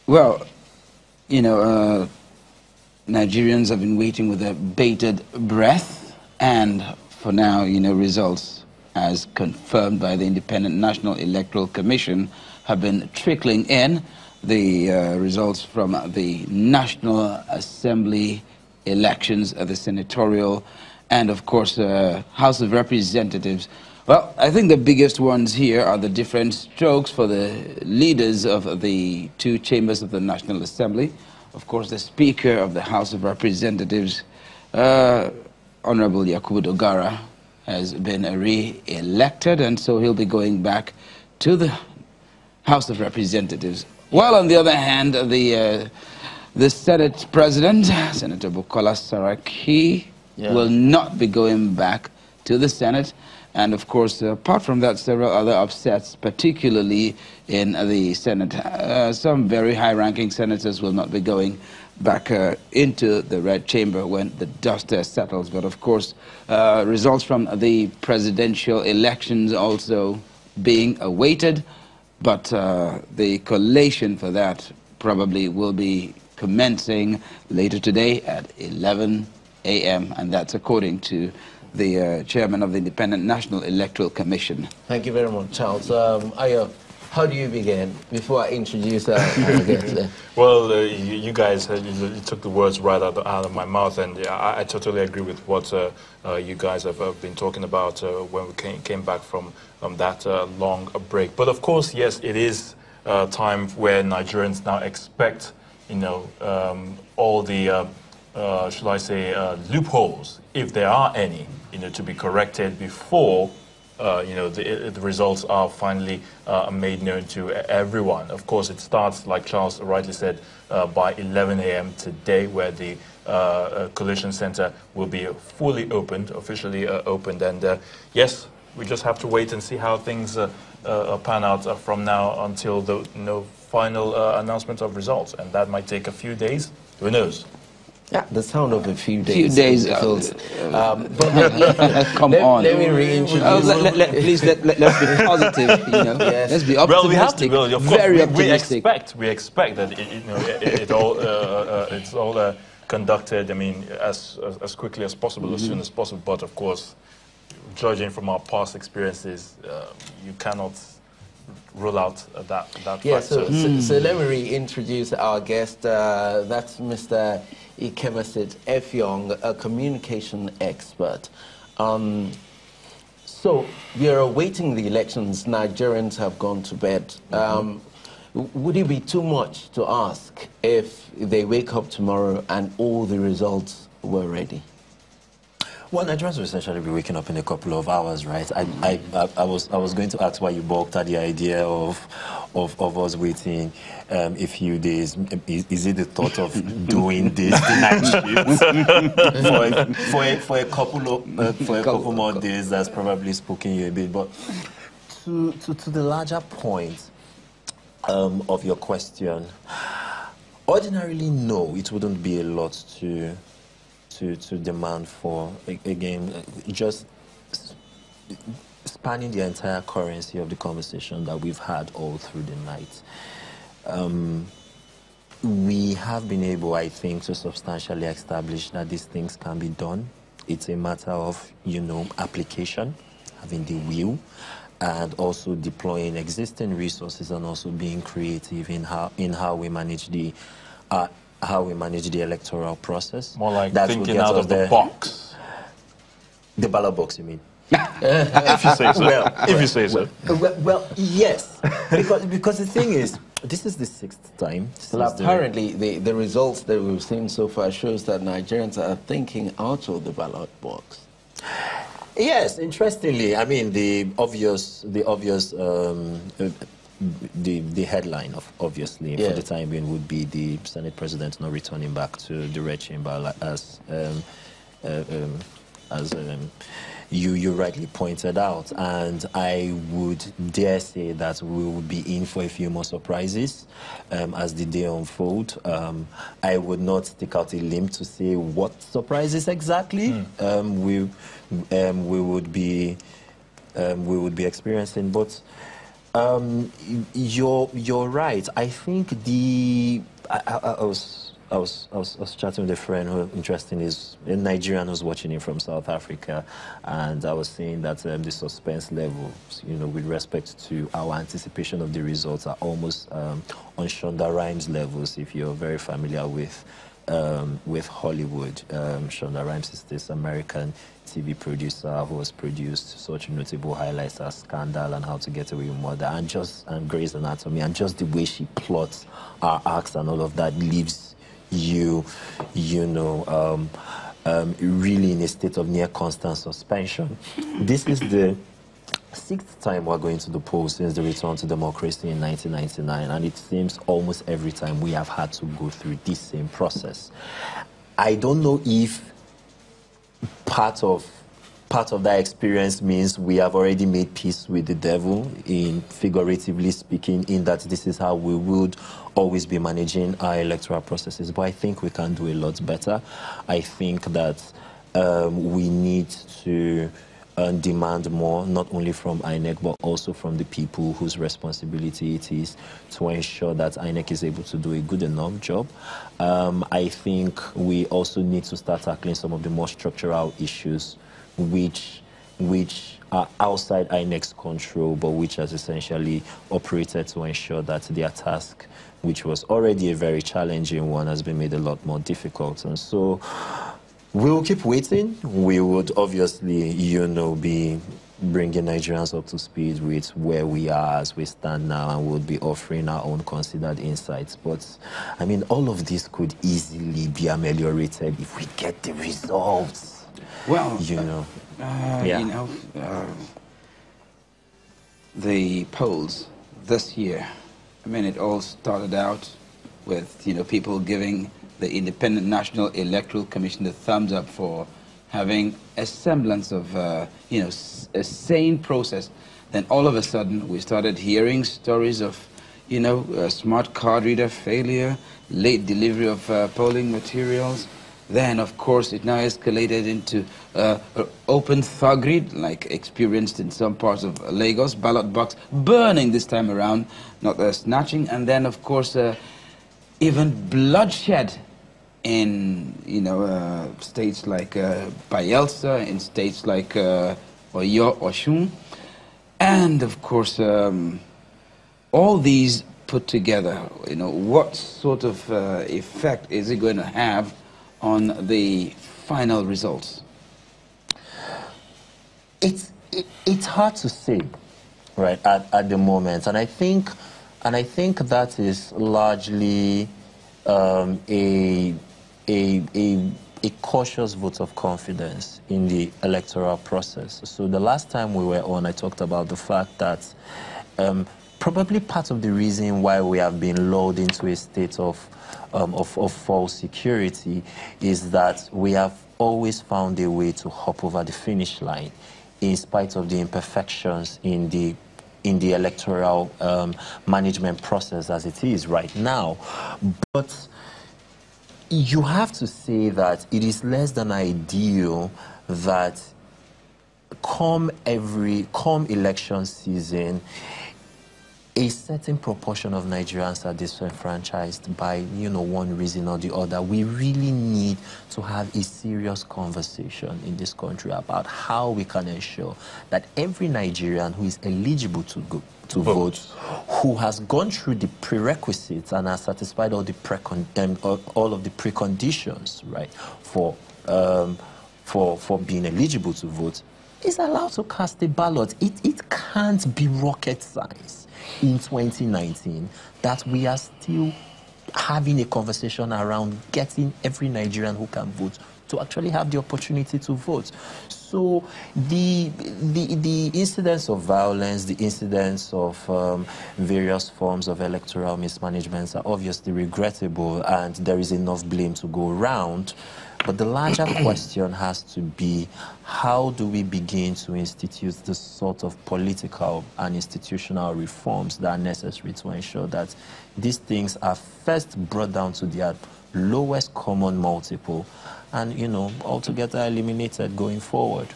Well, you know, Nigerians have been waiting with a bated breath, and for now, you know, results as confirmed by the Independent National Electoral Commission have been trickling in. The results from the National Assembly elections, the senatorial, and of course, House of Representatives. Well, I think the biggest ones here are the different strokes for the leaders of the two chambers of the National Assembly. Of course, the Speaker of the House of Representatives, Honorable Yakubu Dogara, has been re-elected, and so he'll be going back to the House of Representatives. While on the other hand, the Senate President, Senator Bukola Saraki, will not be going back to the Senate. And of course, apart from that, several other upsets, particularly in the Senate. Some very high-ranking senators will not be going back into the Red Chamber when the dust settles. But of course, results from the presidential elections also being awaited. But the collation for that probably will be commencing later today at 11 a.m. And that's according to the chairman of the Independent National Electoral Commission. Thank you very much, Charles. Ayo, how do you begin before I introduce our guest? Well, you guys you took the words right out of my mouth, and I totally agree with what you guys have been talking about when we came back from that long break. But of course, yes, it is time where Nigerians now expect, you know, all the should I say, loopholes, if there are any, you know, to be corrected before, you know, the results are finally made known to everyone. Of course, it starts, like Charles rightly said, by 11 a.m. today, where the Collation Center will be fully opened, officially opened. And yes, we just have to wait and see how things pan out from now until the final announcement of results. And that might take a few days. Who knows? Yeah, the sound of a few days. Few days. Come on. Let me reintroduce. Please let's be positive. You know, yes. Let's be optimistic. Well, we have to. Well, of course, very optimistic. We expect that it's all conducted. I mean, as quickly as possible, as soon as possible. But of course, judging from our past experiences, you cannot rule out that fact. So let me reintroduce our guest. That's Mr. Ikemesit Effiong, a communication expert. So we are awaiting the elections. Nigerians have gone to bed. Would it be too much to ask if they wake up tomorrow and all the results were ready? Well, Nigerians will essentially be waking up in a couple of hours, right? I was going to ask why you balked at the idea of us waiting a few days. Is it the thought of doing this night shift for a couple more days? That's probably spooking you a bit. But to the larger point of your question, ordinarily, no, it wouldn't be a lot to demand for, again, just spanning the entire currency of the conversation that we've had all through the night. We have been able, I think, to substantially establish that these things can be done. It's a matter of, you know, application, having the will, and also deploying existing resources, and also being creative in how we manage the electoral process. More like thinking out of the box. The ballot box, you mean? If you say so. If you say so. Well, yes. because the thing is, this is the 6th time. Well, apparently, the results that we've seen so far shows that Nigerians are thinking out of the ballot box. Yes, interestingly, I mean, the headline, obviously, for the time being, would be the Senate President not returning back to the Red Chamber, as you rightly pointed out. And I would dare say that we will be in for a few more surprises as the day unfolds. I would not stick out a limb to say what surprises exactly we would be experiencing, but You're right. I think I was chatting with a friend who, interesting, is a Nigerian who's watching it from South Africa, and I was saying that the suspense levels, with respect to our anticipation of the results, are almost on Shonda Rhimes levels. If you're very familiar with Hollywood, Shonda Rhimes is this American TV producer who has produced such notable highlights as Scandal and How to Get Away with Murder and Grey's Anatomy, and just the way she plots our arcs and all of that leaves you really in a state of near constant suspension. This is the 6th time we're going to the polls since the return to democracy in 1999, and it seems almost every time we have had to go through this same process. I don't know if part of that experience means we have already made peace with the devil, in figuratively speaking, in that this is how we would always be managing our electoral processes. But I think we can do a lot better. I think that we need to demand more, not only from INEC, but also from the people whose responsibility it is to ensure that INEC is able to do a good enough job. I think we also need to start tackling some of the more structural issues which are outside INEC's control, but which has essentially operated to ensure that their task, which was already a very challenging one, has been made a lot more difficult. And so we'll keep waiting. We would obviously, be bringing Nigerians up to speed with where we are as we stand now, and we'll be offering our own considered insights. But, I mean, all of this could easily be ameliorated if we get the results. Well, the polls this year, I mean, it all started out with, people giving the Independent National Electoral Commission the thumbs up for having a semblance of, a sane process. Then all of a sudden, we started hearing stories of, smart card reader failure, late delivery of polling materials. Then, of course, it now escalated into open thuggery, like experienced in some parts of Lagos, ballot box burning this time around, not snatching. And then, of course, even bloodshed in, states like Bayelsa, in states like Oyo, Oshun. And, of course, all these put together, what sort of effect is it going to have on the final results? It's hard to say, right, at the moment, and I think that is largely a cautious vote of confidence in the electoral process. So the last time we were on, I talked about the fact that probably part of the reason why we have been lulled into a state of false security is that we have always found a way to hop over the finish line in spite of the imperfections in the electoral management process as it is right now. But you have to say that it is less than ideal that come election season, a certain proportion of Nigerians are disenfranchised by, one reason or the other. We really need to have a serious conversation in this country about how we can ensure that every Nigerian who is eligible to vote, who has gone through the prerequisites and has satisfied all of the preconditions, right, for being eligible to vote, is allowed to cast a ballot. It can't be rocket science in 2019 that we are still having a conversation around getting every Nigerian who can vote to actually have the opportunity to vote. So the incidents of violence, the incidents of various forms of electoral mismanagement are obviously regrettable, and there is enough blame to go around. But the larger question has to be, how do we begin to institute the sort of political and institutional reforms that are necessary to ensure that these things are first brought down to their lowest common multiple and, altogether eliminated going forward?